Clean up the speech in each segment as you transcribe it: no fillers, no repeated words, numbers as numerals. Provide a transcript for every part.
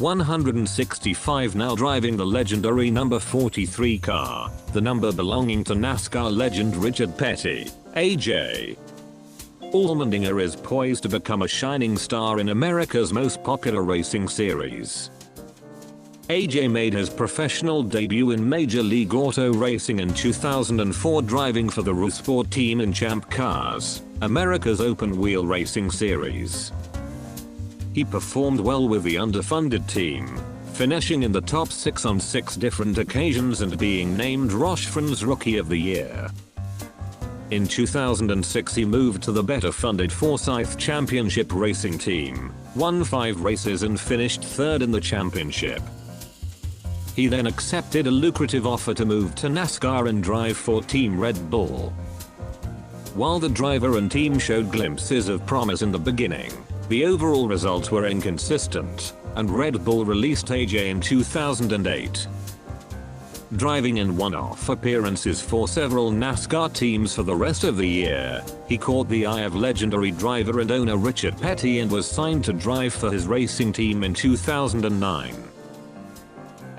165 now driving the legendary number 43 car, the number belonging to NASCAR legend Richard Petty, AJ. Allmendinger is poised to become a shining star in America's most popular racing series. AJ made his professional debut in Major League Auto Racing in 2004 driving for the Sport team in Champ Cars, America's open-wheel racing series. He performed well with the underfunded team, finishing in the top 6 on 6 different occasions and being named Rochefron's Rookie of the Year. In 2006 he moved to the better-funded Forsyth Championship Racing team, won 5 races and finished 3rd in the championship. He then accepted a lucrative offer to move to NASCAR and drive for Team Red Bull. While the driver and team showed glimpses of promise in the beginning, the overall results were inconsistent, and Red Bull released AJ in 2008. Driving in one-off appearances for several NASCAR teams for the rest of the year, he caught the eye of legendary driver and owner Richard Petty and was signed to drive for his racing team in 2009.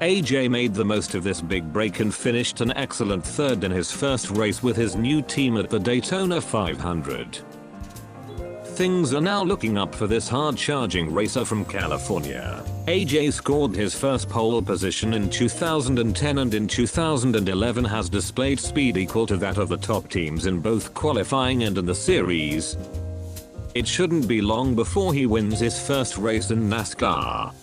AJ made the most of this big break and finished an excellent 3rd in his first race with his new team at the Daytona 500. Things are now looking up for this hard-charging racer from California. AJ scored his first pole position in 2010 and in 2011 has displayed speed equal to that of the top teams in both qualifying and in the series. It shouldn't be long before he wins his first race in NASCAR.